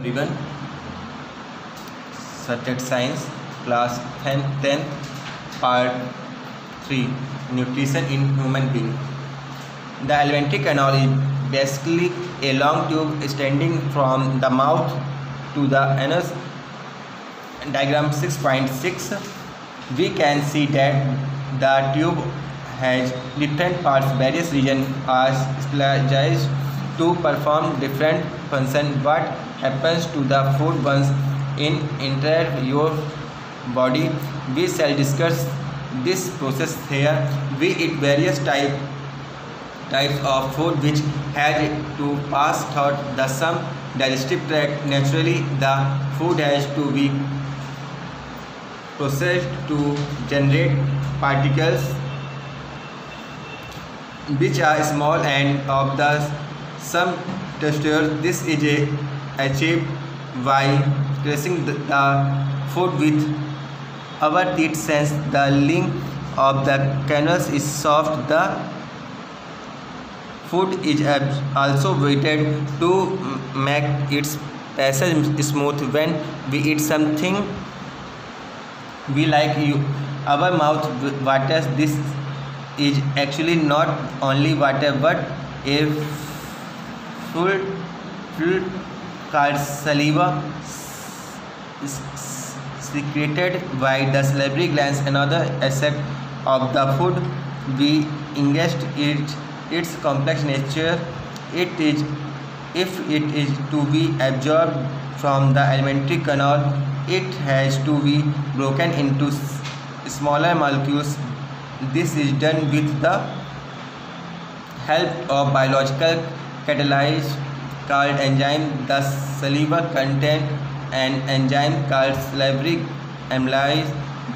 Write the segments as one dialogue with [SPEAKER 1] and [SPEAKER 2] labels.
[SPEAKER 1] Everyone, Subject Science, Class 10th, Part 3, Nutrition in Human Being. The alimentary canal is basically a long tube extending from the mouth to the anus. Diagram 6.6. We can see that the tube has different parts. Various regions are specialized to perform different functions. What happens to the food once it enters your body? We shall discuss this process here. We eat various types of food which has to pass through the some digestive tract. Naturally, the food has to be processed to generate particles which are small and of the some texture. This is achieved by tracing the food with our teeth. Since the link of the canals is soft, the food is also weighted to make its passage smooth. When we eat something we like, our mouth waters. This is actually not only water but a fluid called saliva secreted by the salivary glands. Another aspect of the food we ingest is its complex nature. If it is to be absorbed from the alimentary canal, it has to be broken into smaller molecules. This is done with the help of biological catalyst called enzyme. The saliva contains an enzyme called salivary amylase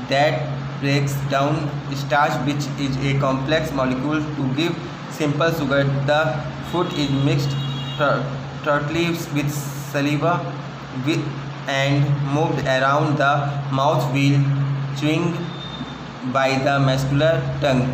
[SPEAKER 1] that breaks down starch, which is a complex molecule, to give simple sugar. The food is mixed thoroughly with saliva and moved around the mouth while chewing by the muscular tongue.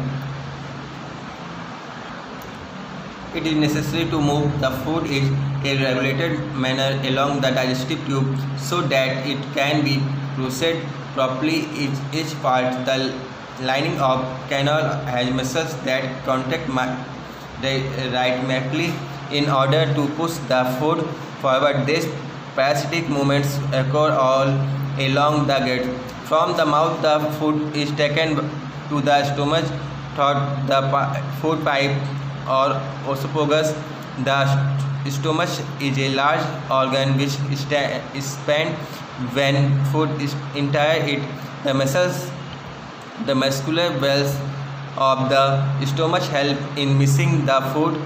[SPEAKER 1] It is necessary to move the food in a regulated manner along the digestive tube so that it can be processed properly. Each part, the lining of canal, has muscles that contract rhythmically in order to push the food forward. These parasitic movements occur all along the gut. From the mouth, the food is taken to the stomach through the food pipe or esophagus. The stomach is a large organ which expands when food is entire it. The muscular wells of the stomach help in mixing the food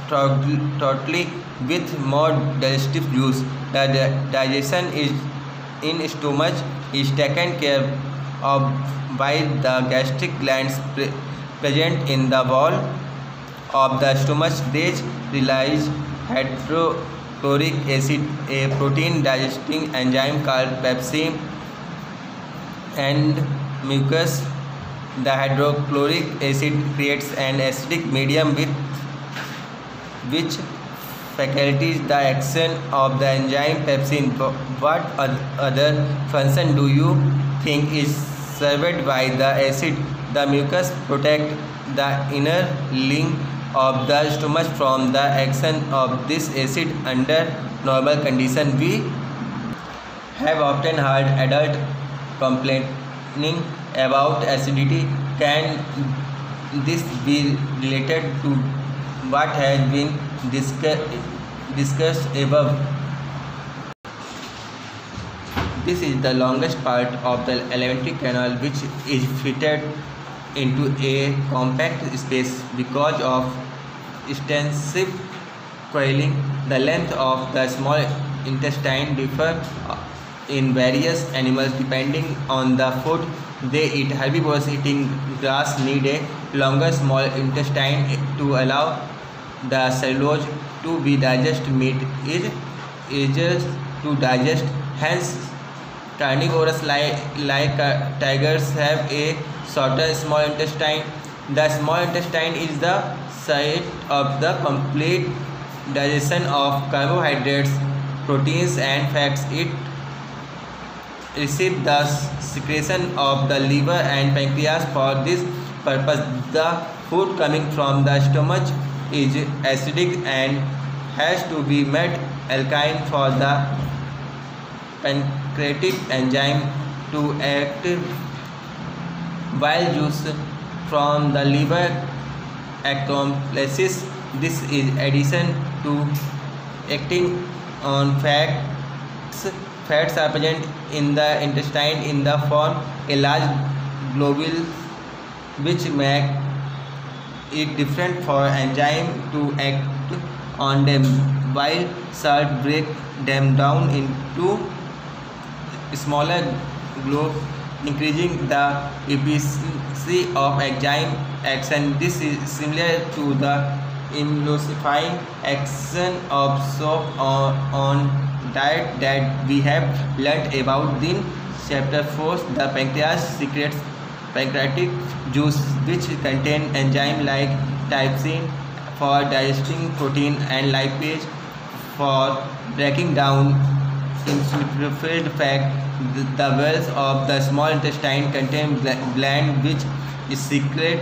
[SPEAKER 1] thoroughly with more digestive juice. The digestion is in stomach is taken care of by the gastric glands present in the wall of the stomach. These release hydrochloric acid, a protein digesting enzyme called pepsin, and mucus. The hydrochloric acid creates an acidic medium with which facilitates the action of the enzyme pepsin. What other function do you think is served by the acid? The mucus protects the inner lining of the stomach from the action of this acid. Under normal conditions, we have often heard adults complaining about acidity. Can this be related to what has been discussed above? This is the longest part of the alimentary canal, which is fitted into a compact space because of extensive coiling. The length of the small intestine differs in various animals depending on the food they eat. Herbivores eating grass need a longer small intestine to allow the cellulose to be digested. Meat is easier to digest, hence carnivores like tigers have a shorter small intestine. The small intestine is the site of the complete digestion of carbohydrates proteins and fats. It receives the secretion of the liver and pancreas. For this purpose, the food coming from the stomach is acidic and has to be made alkaline for the pancreatic enzyme to act, while juice from the liver accomplishes this is addition to acting on fats. Fats are present in the intestine in the form a large globule, which make it different for enzyme to act on them, while salt break them down into smaller globes, increasing the efficiency of enzyme action. This is similar to the emulsifying action of soap on diet that we have learnt about in chapter 4. The pancreas secretes pancreatic juice, which contain enzyme like trypsin for digesting protein and lipase for breaking down insufficient fat. The walls of the small intestine contain gland which secrete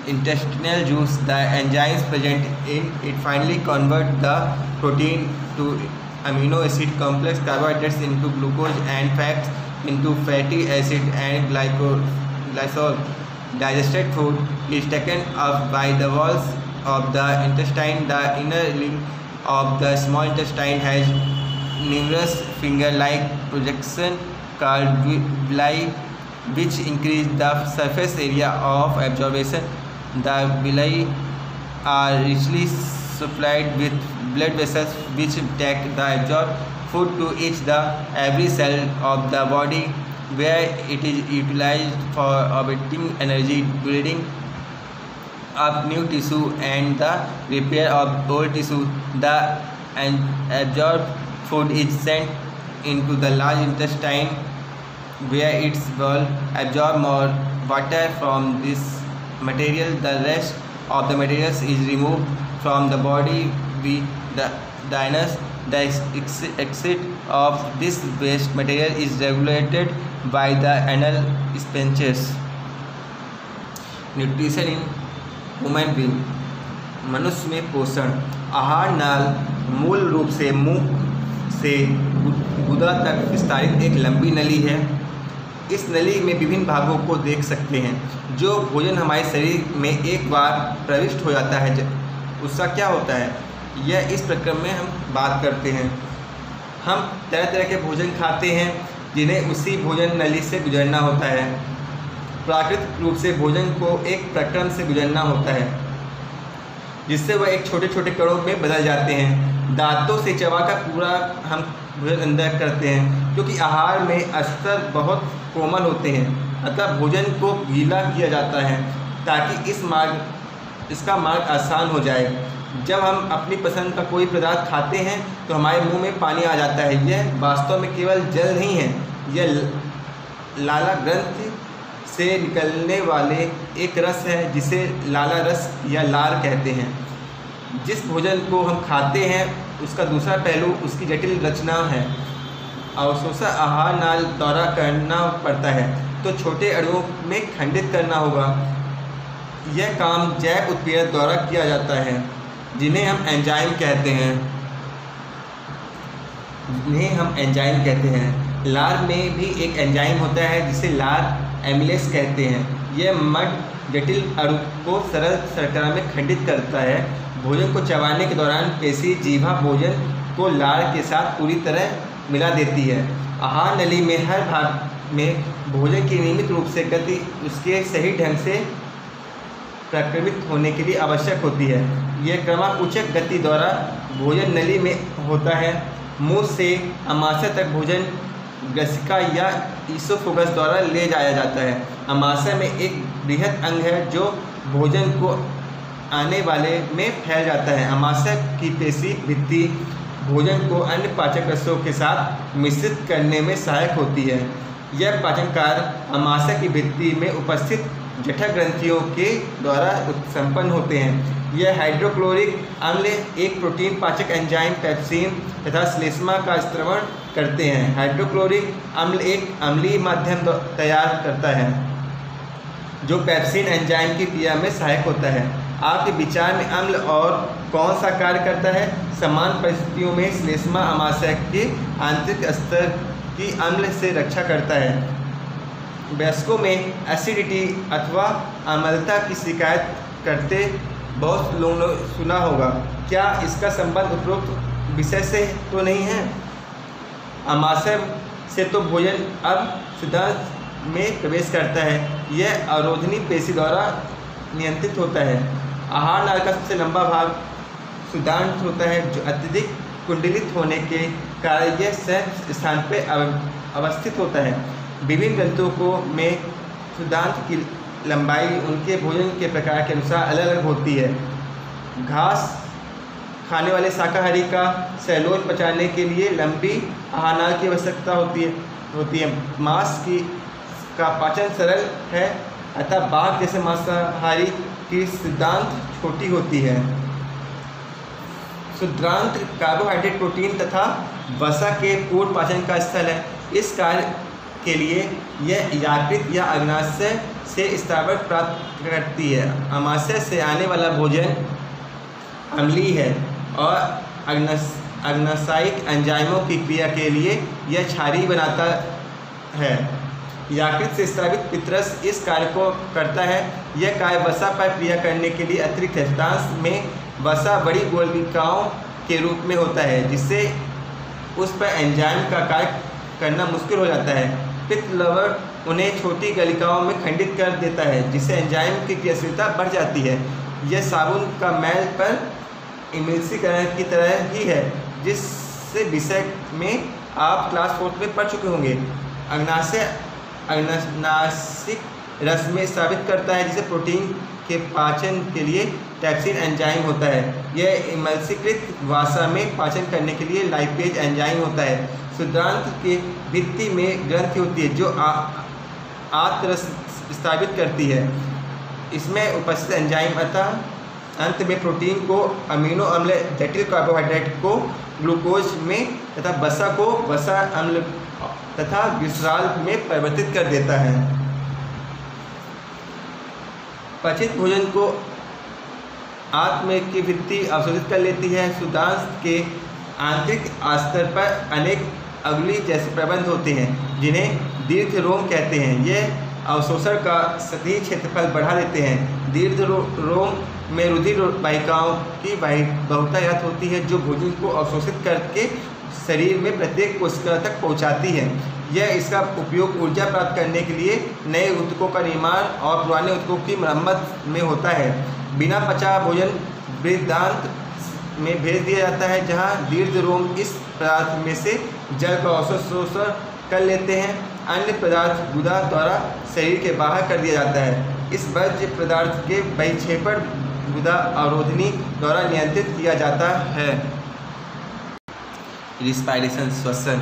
[SPEAKER 1] intestinal juice. The enzymes present in it finally convert the protein to amino acid complex, carbohydrates into glucose, and fats into fatty acid and glycol. Digested food is taken up by the walls of the intestine. The inner ring of the small intestine has numerous finger-like projections called villi, which increase the surface area of absorption. The villi are richly supplied with blood vessels, which take the absorbed food to each the every cell of the body, where it is utilized for obtaining energy, building up new tissue, and the repair of old tissue. The absorbed food is sent into the large intestine, where it will absorb more water from this material. The rest of the materials is removed from the body with the anus. The exit of this waste material is regulated by the anal sphincters. Nutrition in human being. मनुष्य में पोषण. आहार नाल मूल रूप से मुंह से गुदा तक विस्तारित एक लंबी नली है. इस नली में विभिन्न भागों को देख सकते हैं. जो भोजन हमारे शरीर में एक बार प्रविष्ट हो जाता है, उसका क्या होता है, यह इस प्रक्रम में हम बात करते हैं. हम तरह तरह के भोजन खाते हैं जिन्हें उसी भोजन नली से गुजरना होता है. प्राकृतिक रूप से भोजन को एक प्रक्रम से गुजरना होता है, जिससे वह एक छोटे छोटे कणों में बदल जाते हैं. दांतों से चबाकर पूरा हम भोजन अंदर करते हैं, क्योंकि आहार में अस्तर बहुत कोमल होते हैं. अतः भोजन को गीला किया जाता है ताकि इसका मार्ग आसान हो जाए. जब हम अपनी पसंद का कोई पदार्थ खाते हैं तो हमारे मुंह में पानी आ जाता है. यह वास्तव में केवल जल नहीं है, यह लाला ग्रंथि से निकलने वाले एक रस है जिसे लाला रस या लार कहते हैं. जिस भोजन को हम खाते हैं उसका दूसरा पहलू उसकी जटिल रचना है. अवशोषण आहार नाल दौरा करना पड़ता है तो छोटे अणुओं में खंडित करना होगा. यह काम जैव उत्प्रेरक द्वारा किया जाता है, जिन्हें हम एंजाइम कहते हैं. लार में भी एक एंजाइम होता है जिसे लार एमिलेस कहते हैं. यह मड जटिल अणु को सरल शर्करा में खंडित करता है. भोजन को चबाने के दौरान पेशी जीवा भोजन को लार के साथ पूरी तरह मिला देती है. आहार नली में हर भाग में भोजन की नियमित रूप से गति उसके सही ढंग से प्रक्रमित होने के लिए आवश्यक होती है. यह क्रमानुचक गति द्वारा भोजन नली में होता है. मुंह से अमाशय तक भोजन ग्रसिका या ईसोफेगस द्वारा ले जाया जाता है. अमाशय में एक बृहद अंग है जो भोजन को आने वाले में फैल जाता है. अमाशय की पेशी भित्ति भोजन को अन्य पाचक रसों के साथ मिश्रित करने में सहायक होती है. यह पाचन कार्य अमाशय की भित्ति में उपस्थित जठर ग्रंथियों के द्वारा संपन्न होते हैं। यह हाइड्रोक्लोरिक अम्ल एक प्रोटीन पाचक एंजाइम पेप्सिन तथा श्लेष्मा का स्त्रवण करते हैं। हाइड्रोक्लोरिक अम्ल एक अम्लीय माध्यम तैयार करता है जो पेप्सिन एंजाइम की क्रिया में सहायक होता है। आपके विचार में अम्ल और कौन सा कार्य करता है? समान परिस्थितियों में श्लेष्मा अमाशय के आंतरिक स्तर की अम्ल से रक्षा करता है। वयस्कों में एसिडिटी अथवा अम्लता की शिकायत करते बहुत लोगों ने सुना होगा। क्या इसका संबंध उपरोक्त विषय से तो नहीं है? अमाशय से तो भोजन अब शुद्धांश में प्रवेश करता है। यह अवरोधनी पेशी द्वारा नियंत्रित होता है। आहार नाल का सबसे लंबा भाग शुद्धांश होता है जो अत्यधिक कुंडलित होने के कारण यह सहज स्थान पर अवस्थित होता है। विभिन्न ग्रंथों में शुद्धांश की लंबाई उनके भोजन के प्रकार के अनुसार अलग अलग होती है। घास खाने वाले शाकाहारी का सैलोज पचाने के लिए लंबी आहार नाल की आवश्यकता होती है। मांस का पाचन सरल है अतः बाघ जैसे मांसाहारी की शुद्धांत छोटी होती है। शुद्धांत कार्बोहाइड्रेट, प्रोटीन तथा वसा के पूर्ण पाचन का स्थल है। इस कार्य के लिए यह यकृत या अग्नाशय से स्राव प्राप्त करती है। अमाशय से आने वाला भोजन अम्लीय है और अग्नाशयिक एंजाइमों की क्रिया के लिए यह क्षारीय बनाता है। यकृत से स्रावित पित्तरस इस कार्य को करता है। यह कार्य वसा पर क्रिया करने के लिए अतिरिक्त है। शुद्धांश में वसा बड़ी गोलिकाओं के रूप में होता है जिससे उस पर एंजाइम का कार्य करना मुश्किल हो जाता है। पित्त लवण उन्हें छोटी गलिकाओं में खंडित कर देता है जिससे एंजाइम की क्रियाशीलता बढ़ जाती है। यह साबुन का मैल पर इमल्सीकरण की तरह ही है जिससे विषय में आप क्लास 4 में पढ़ चुके होंगे। अग्नाशयिक रस में स्रावित करता है जिसे प्रोटीन के पाचन के लिए टैप्सिन एंजाइम होता है। यह इमल्सीकृत वसा में पाचन करने के लिए लाइपेज एंजाइम होता है। शुद्धांत के भित्ति में ग्रंथि होती है जो आत रस स्रावित करती है। इसमें उपस्थित एंजाइम अंत में प्रोटीन को अमीनो अम्ल, जटिल कार्बोहाइड्रेट को ग्लूकोज में तथा वसा को वसा अम्ल तथा ग्लिसरॉल में परिवर्तित कर देता है। पचित भोजन को आत्म की वृत्ति अवशोषित कर लेती है। शुद्धांश के आंतरिक स्तर पर अनेक अगली जैसे प्रबंध होते हैं जिन्हें दीर्घ रोम कहते हैं। यह अवशोषण का सतही क्षेत्रफल बढ़ा देते हैं। दीर्घ रोम में रुधिर वाहिकाओं की बहुतायत होती है जो भोजन को अवशोषित करके शरीर में प्रत्येक कोशिका तक पहुंचाती है। यह इसका उपयोग ऊर्जा प्राप्त करने के लिए नए ऊतकों का निर्माण और पुराने ऊतकों की मरम्मत में होता है। बिना पचा भोजन बृहदांत में भेज दिया जाता है जहां दीर्घ रोम इस पदार्थ में से जल का अवशोषण कर लेते हैं। अन्य पदार्थ गुदा द्वारा शरीर के बाहर कर दिया जाता है। इस वर्ज्य पदार्थ के बहिक्षेपण गुदा अवरोधनी द्वारा नियंत्रित किया जाता है। Respiration, श्वसन।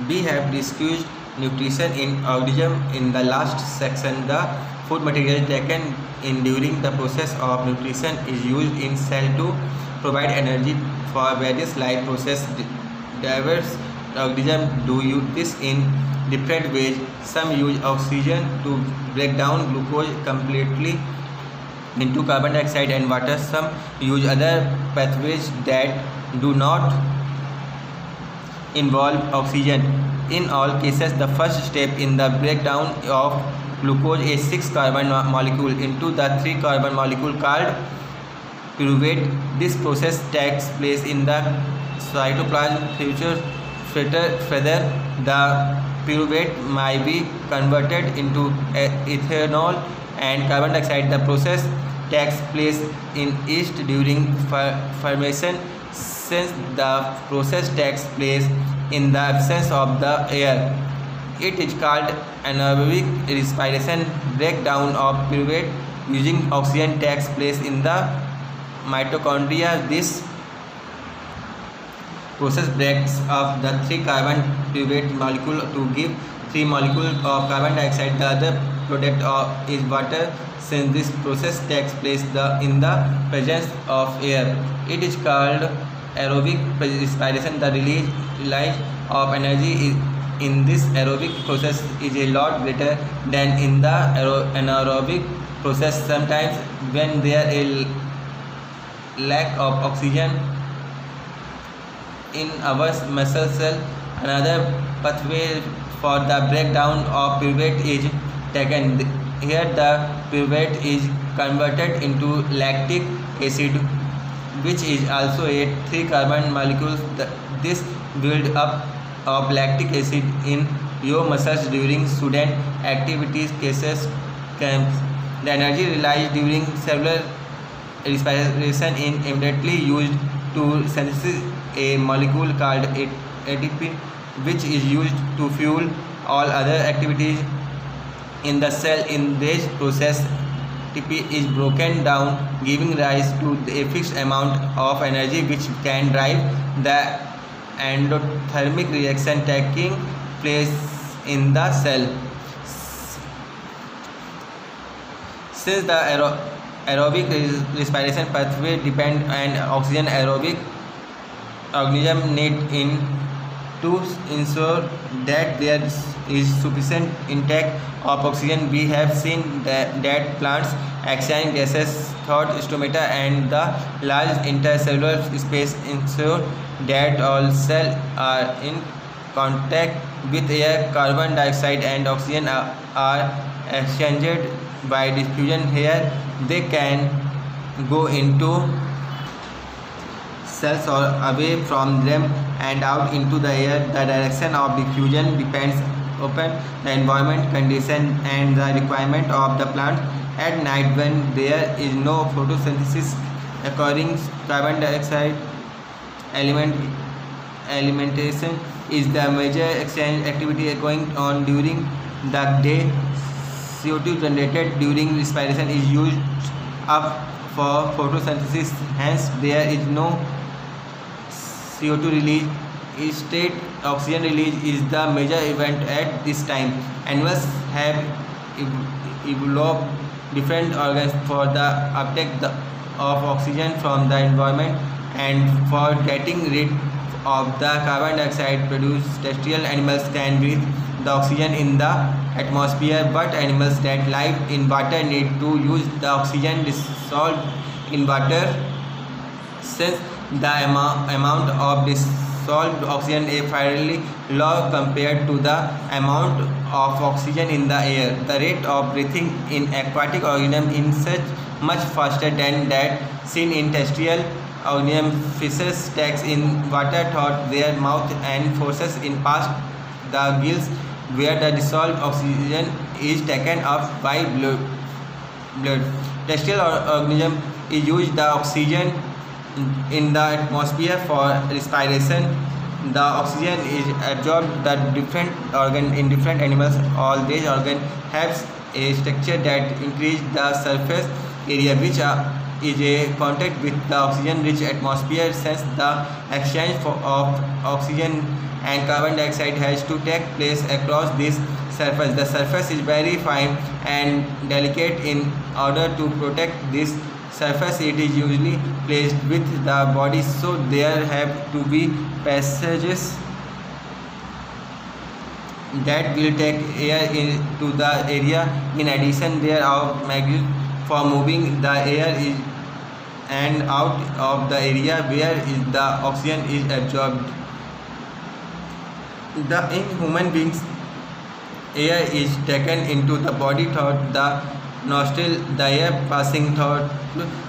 [SPEAKER 1] We have discussed nutrition in organism in the last section. The food material taken in during the process of nutrition is used in cell to provide energy for various life processes. Diverse organisms do use this in different ways. Some use oxygen to break down glucose completely into carbon dioxide and water. Some use other pathways that do not involve oxygen. In all cases, the first step in the breakdown of glucose is 6 carbon molecule into the 3 carbon molecule called pyruvate. This process takes place in the cytoplasm. Further, the pyruvate might be converted into ethanol and carbon dioxide. The process takes place in yeast during fermentation. Since the process takes place in the absence of the air, it is called anaerobic respiration. Breakdown of pyruvate using oxygen takes place in the mitochondria. This process breaks up the 3 carbon pyruvate molecule to give 3 molecules of carbon dioxide. The other product is water. Since this process takes place in the presence of air, it is called aerobic respiration. The release of energy in this aerobic process is a lot greater than in the anaerobic process. Sometimes when there is a lack of oxygen in our muscle cell, another pathway for the breakdown of pyruvate is taken. Here the pyruvate is converted into lactic acid, which is also a 3-carbon molecule. This build up of lactic acid in your muscles during student activities cases camps. The energy realized during cellular respiration is immediately used to synthesize a molecule called ATP, which is used to fuel all other activities in the cell. In this process, ATP is broken down, giving rise to a fixed amount of energy which can drive the endothermic reaction taking place in the cell. Since the aerobic respiration pathway depend on oxygen, aerobic organism need in to ensure that there is sufficient intake of oxygen. We have seen that plants exchange gases through stomata, and the large intercellular space ensure that all cells are in contact with air. Carbon dioxide and oxygen are exchanged by diffusion. Here they can go into cells or away from them and out into the air. The direction of diffusion depends upon the environment condition and the requirement of the plant. At night, when there is no photosynthesis occurring, carbon dioxide alimentation is the major exchange activity going on. During the day, CO2 generated during respiration is used up for photosynthesis, hence there is no CO2 release. Instead, oxygen release is the major event at this time. Animals have evolved different organs for the uptake of oxygen from the environment and for getting rid of the carbon dioxide produced. Terrestrial animals can breathe the oxygen in the atmosphere, but animals that live in water need to use the oxygen dissolved in water. Since the amount of dissolved oxygen is fairly low compared to the amount of oxygen in the air, the rate of breathing in aquatic organisms is such much faster than that seen in terrestrial organisms. Fishes takes in water through their mouth and forces in past the gills, where the dissolved oxygen is taken up by blood. Terrestrial organism use the oxygen in the atmosphere for respiration. The oxygen is absorbed the different organ in different animals. All these organs have a structure that increase the surface area, which is a contact with the oxygen rich atmosphere. Since the exchange of oxygen and carbon dioxide has to take place across this surface, the surface is very fine and delicate. In order to protect this surface, it is usually placed with the body, so there have to be passages that will take air into the area. In addition, there are mechanisms for moving the air and out of the area where the oxygen is absorbed. In human beings, air is taken into the body through the nostril. The air passing through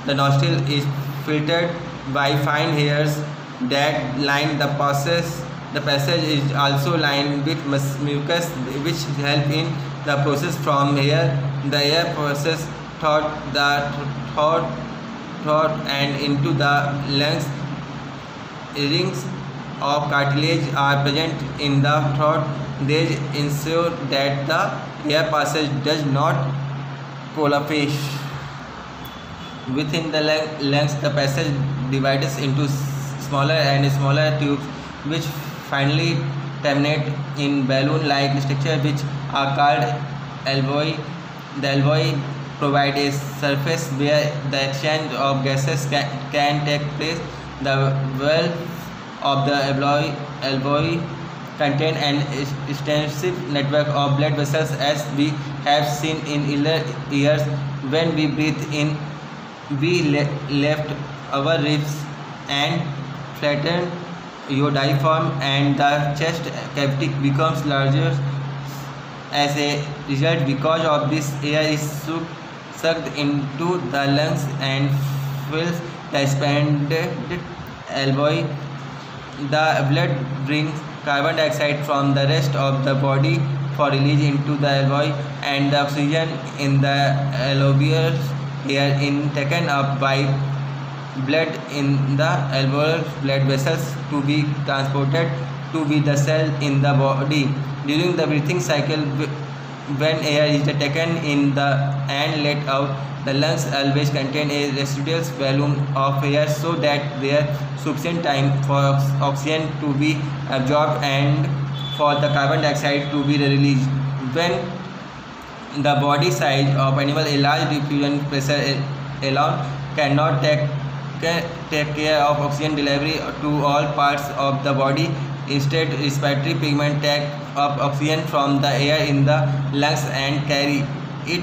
[SPEAKER 1] the nostril is filtered by fine hairs that line the passage. The passage is also lined with mucus, which help in the process. From here, the air passes through the throat and into the lungs. Rings of cartilage are present in the throat. They ensure that the air passage does not collapse. Within the lungs, the passage divides into smaller and smaller tubes, which finally terminate in balloon-like structure, which are called alveoli. The alveoli provide a surface where the exchange of gases can take place. The valve of the alveoli contain an extensive network of blood vessels, as we have seen in earlier years. When we breathe in, we lift our ribs and flatten your diaphragm, and the chest cavity becomes larger. As a result, because of this, air is sucked into the lungs and fills the expanded alveoli. The blood brings carbon dioxide from the rest of the body for release into the alveoli, and the oxygen in the alveolar air is taken up by blood in the alveolar blood vessels to be transported to the cell in the body. During the breathing cycle, when air is taken in and let out, the lungs always contain a residual volume of air, so that there is sufficient time for oxygen to be absorbed and for the carbon dioxide to be released. When the body size of animal, a large diffusion pressure alone cannot take care of oxygen delivery to all parts of the body. Instead, respiratory pigment take up oxygen from the air in the lungs and carry it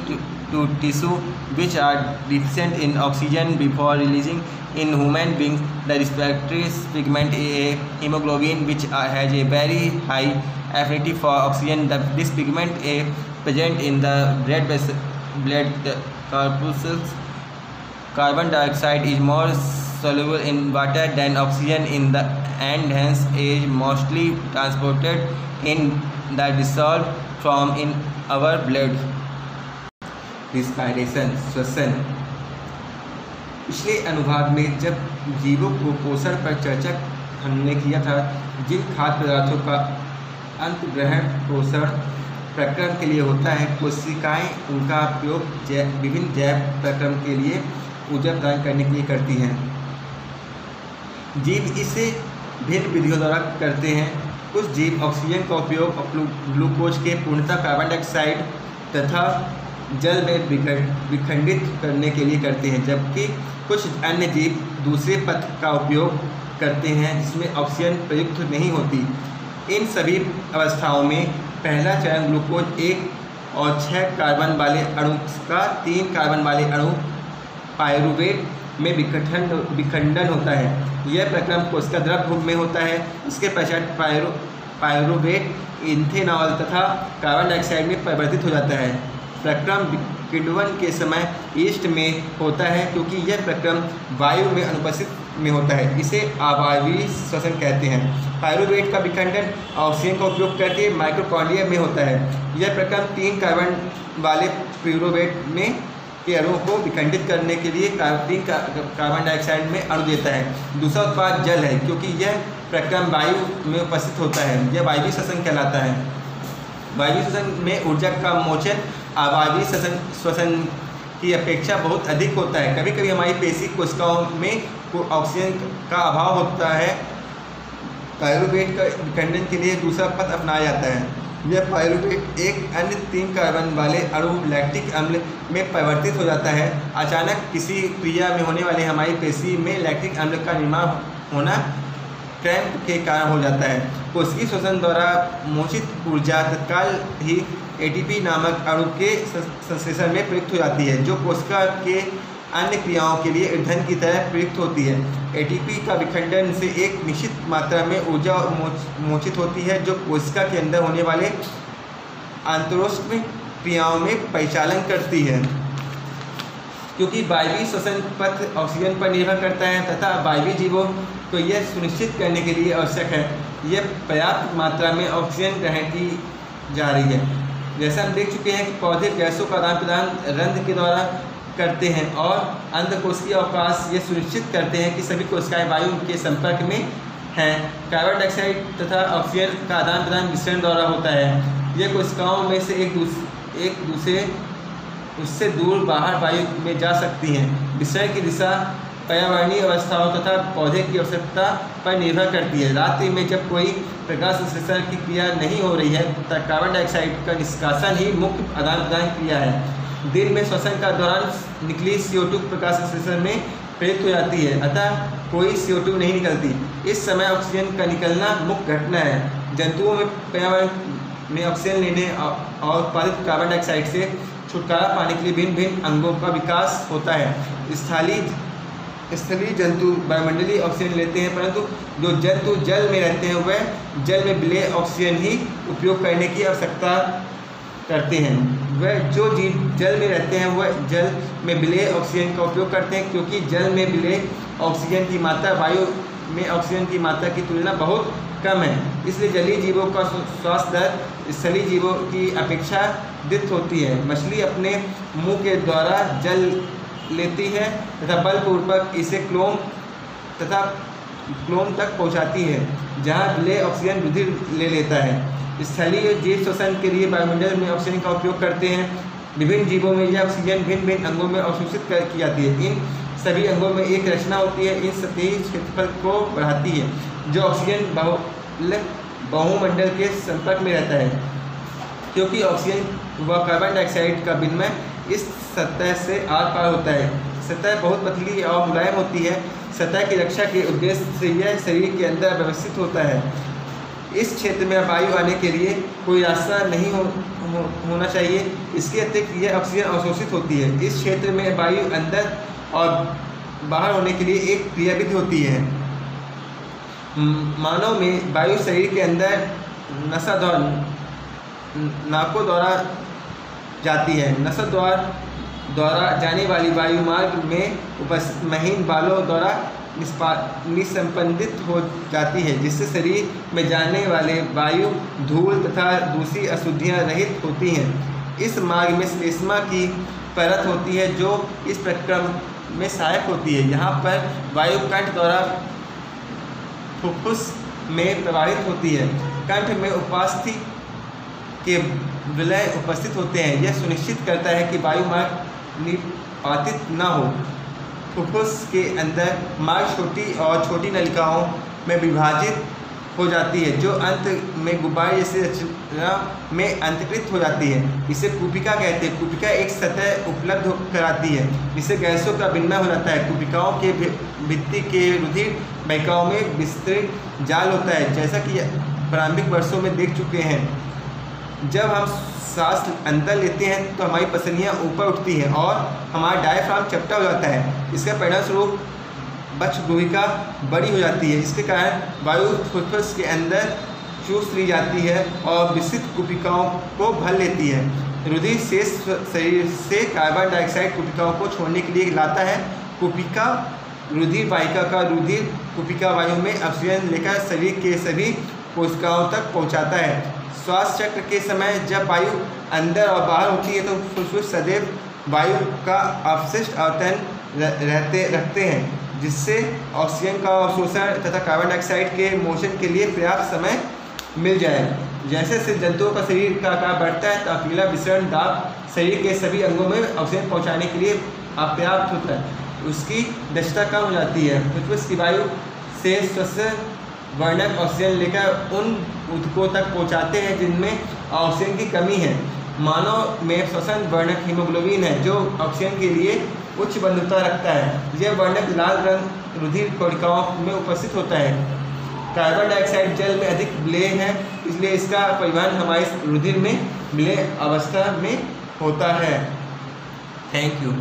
[SPEAKER 1] to tissue which are deficient in oxygen before releasing. In human beings, the respiratory pigment is a hemoglobin, which has a very high affinity for oxygen. This pigment is present in the blood corpuscles. Carbon dioxide is more soluble in water than oxygen and hence is mostly transported in the dissolved form in our blood. Respiration, श्वसन। पिछले अनुभाग में जब जीवों को पोषण पर चर्चा हमने किया था, जिन खाद्य पदार्थों का अंतग्रहण पोषण प्रक्रम के लिए होता है, कोशिकाएं उनका उपयोग विभिन्न जैव प्रक्रम के लिए ऊर्जा प्रदान करने के लिए करती हैं। जीव इसे भिन्न विधियों द्वारा करते हैं। कुछ जीव ऑक्सीजन का उपयोग ग्लूकोज के पूर्णतः कार्बन डाइऑक्साइड तथा जल में विखंडित करने के लिए करते हैं, जबकि कुछ अन्य जीव दूसरे पथ का उपयोग करते हैं जिसमें ऑक्सीजन प्रयुक्त नहीं होती। इन सभी अवस्थाओं में पहला चरण ग्लूकोज 1 और 6 कार्बन वाले अणु का 3 कार्बन वाले अणु पायरुवेट में विखंडन होता है। यह प्रक्रम कोशिका द्रव रूप में होता है। इसके पश्चात पायरुवेट इथेनॉल तथा कार्बन डाइऑक्साइड में परिवर्तित हो जाता है। प्रक्रम किण्वन के समय ईस्ट में होता है, क्योंकि यह प्रक्रम वायु में अनुपस्थित में होता है। इसे अवायवीय श्वसन कहते हैं। पायरुवेट का विखंडन ऑक्सीजन का उपयोग करके माइटोकॉन्ड्रिया में होता है। यह प्रक्रम 3 कार्बन वाले पायरुवेट में के अणुओं को विखंडित करने के लिए 3 कार्बन डाइऑक्साइड में अणु देता है। दूसरा उत्पाद जल है, क्योंकि यह प्रक्रम वायु में उपस्थित होता है। यह वायवीय श्वसन कहलाता है। वायवीय श्वसन में ऊर्जा का मोचन अवायवीय श्वसन की अपेक्षा बहुत अधिक होता है। कभी कभी हमारी पेशी कोशिकाओं में ऑक्सीजन का अभाव होता है। पायरुवेट का विखंडन के लिए दूसरा पथ अपनाया जाता है। यह पायरुवेट एक अन्य 3 कार्बन वाले अणु लैक्टिक अम्ल में परिवर्तित हो जाता है। अचानक किसी क्रिया में होने वाले हमारी पेशी में लैक्टिक अम्ल का निर्माण होना क्रैम्प के कारण हो जाता है। कोशिकीय श्वसन द्वारा मोचित ऊर्जा तत्काल ही एटीपी नामक अणु के संश्लेषण में प्रयुक्त हो जाती है, जो कोशिका के अन्य क्रियाओं के लिए ईंधन की तरह प्रयुक्त होती है। एटीपी का विखंडन से एक निश्चित मात्रा में ऊर्जा मोचित होती है, जो कोशिका के अंदर होने वाले अंतरोष्म क्रियाओं में परिचालन करती है। क्योंकि वायवीय श्वसन पथ ऑक्सीजन पर निर्भर करता है तथा वायवीय जीवों को यह सुनिश्चित करने के लिए आवश्यक है यह पर्याप्त मात्रा में ऑक्सीजन ग्रहण की जा रही है। जैसा हम देख चुके हैं कि पौधे गैसों का आदान प्रदान रंध्र के द्वारा करते हैं और अंतःकोशिकीय अवकाश ये सुनिश्चित करते हैं कि सभी कोशिकाएं वायु के संपर्क में हैं। कार्बन डाइऑक्साइड तथा ऑक्सीजन का आदान प्रदान विसरण द्वारा होता है। यह कोशिकाओं में से एक दूसरे उससे दूर बाहर वायु में जा सकती हैं। विसरण की दिशा पर्यावरणीय अवस्थाओं तथा पौधे की आवश्यकता पर निर्भर करती है। रात्रि में जब कोई प्रकाश संश्लेषण की क्रिया नहीं हो रही है तब कार्बन डाइऑक्साइड का निष्कासन ही मुख्य आदान प्रदान क्रिया है। दिन में श्वसन का दौरान निकली CO2 प्रकाश संश्लेषण में प्रेरित हो जाती है, अतः कोई CO2 नहीं निकलती। इस समय ऑक्सीजन का निकलना मुख्य घटना है। जंतुओं में पर्यावरण में ऑक्सीजन लेने और उत्पादित कार्बन डाइऑक्साइड से छुटकारा पाने के लिए भिन्न भिन्न अंगों का विकास होता है। स्थलीय जंतु वायुमंडलीय ऑक्सीजन लेते हैं, परंतु जो जंतु जल में रहते हैं वह जल में विलेय ऑक्सीजन ही उपयोग करने की आवश्यकता करते हैं। वह जो जीव जल में रहते हैं वह जल में विलेय ऑक्सीजन का उपयोग करते हैं, क्योंकि जल में विलेय ऑक्सीजन की मात्रा वायु में ऑक्सीजन की मात्रा की तुलना बहुत कम है। इसलिए जलीय जीवों का श्वास दर स्थलीय जीवों की अपेक्षा अधिक होती है। मछली अपने मुंह के द्वारा जल लेती है तथा बलपूर्वक इसे क्लोम तक पहुंचाती है, जहां विलेय ऑक्सीजन रुधिर ले लेता है। स्थलीय जीव श्वसन के लिए वायुमंडल में ऑक्सीजन का उपयोग करते हैं। विभिन्न जीवों में यह ऑक्सीजन भिन्न भिन्न अंगों में अवशोषित की जाती है। इन सभी अंगों में एक रचना होती है, इन सतही क्षेत्रफल को बढ़ाती है, जो ऑक्सीजन बहुमंडल के संपर्क में रहता है। क्योंकि ऑक्सीजन व कार्बन डाइऑक्साइड का विनिमय इस सतह से आर पार होता है। सतह बहुत पतली और मुलायम होती है। सतह की रक्षा के उद्देश्य से यह शरीर के अंदर व्यवस्थित होता है। इस क्षेत्र में वायु आने के लिए कोई रास्ता नहीं होना चाहिए। इसके अतिरिक्त यह ऑक्सीजन अवशोषित होती है। इस क्षेत्र में वायु अंदर और बाहर होने के लिए एक क्रियाविधि होती है। मानव में वायु शरीर के अंदर नसा नाकों द्वारा जाती है। नसा द्वारा जाने वाली वायु मार्ग में उपस्थित महीन बालों द्वारा निस्पंदित हो जाती है, जिससे शरीर में जाने वाले वायु धूल तथा दूसरी अशुद्धियाँ रहित होती हैं। इस मार्ग में श्लेष्मा की परत होती है, जो इस प्रक्रम में सहायक होती है। यहाँ पर वायु कंठ द्वारा फुफ्फुस में प्रवाहित होती है। कंठ में उपास्थि के विलय उपस्थित होते हैं। यह सुनिश्चित करता है कि वायु मार्ग निपातित न हो। फुफ्फुस के अंदर मार्ग छोटी और छोटी नलिकाओं में विभाजित हो जाती है, जो अंत में गुब्बारे जैसे रचना में अंतर्कृत हो जाती है। इसे कुपिका कहते हैं। कुपिका एक सतह उपलब्ध कराती है, जिससे गैसों का विनिमय हो जाता है। कुपिकाओं के भित्ति के रुधिर वाहिकाओं में विस्तृत जाल होता है, जैसा कि प्रारंभिक वर्षों में देख चुके हैं। जब हम सांस अंदर लेते हैं तो हमारी पसलियाँ ऊपर उठती हैं और हमारा डायफ्राम चपटा हो जाता है। इसका परिणाम स्वरूप बक्षगुहिका बड़ी हो जाती है। इसके कारण वायु फुफ्फुस के अंदर चूस ली जाती है और विस्तृत कुपिकाओं को भर लेती है। रुधिर शेष शरीर से कार्बन डाइऑक्साइड कुपिकाओं को छोड़ने के लिए लाता है। कुपिका रुधिर वाहिका का रुधिर कुपिका वायु में ऑक्सीजन लेकर शरीर के सभी कोशिकाओं तक पहुंचाता है। श्वास चक्र के समय जब वायु अंदर और बाहर होती है तो फुफ्फुस सदैव वायु का अपशिष्ट आवर्तन रखते हैं, जिससे ऑक्सीजन का अवशोषण तथा कार्बन डाइऑक्साइड के मोशन के लिए पर्याप्त समय मिल जाए। जैसे जैसे जंतुओं का शरीर का आकार बढ़ता है तो अकेला विसरण दाब शरीर के सभी अंगों में ऑक्सीजन पहुंचाने के लिए अपर्याप्त होता है। उसकी दक्षता कम हो जाती है। फुफ्फुस की वायु से श्वसन वर्णक ऑक्सीजन लेकर उन ऊतकों तक पहुंचाते हैं जिनमें ऑक्सीजन की कमी है। मानव में श्वसन वर्णक हीमोग्लोबिन है, जो ऑक्सीजन के लिए उच्च बंधुता रखता है। यह वर्णक लाल रंग रुधिर कोशिकाओं में उपस्थित होता है। कार्बन डाइऑक्साइड जल में अधिक विलेय है, इसलिए इसका परिवहन हमारे रुधिर में विलेय अवस्था में होता है। Thank you.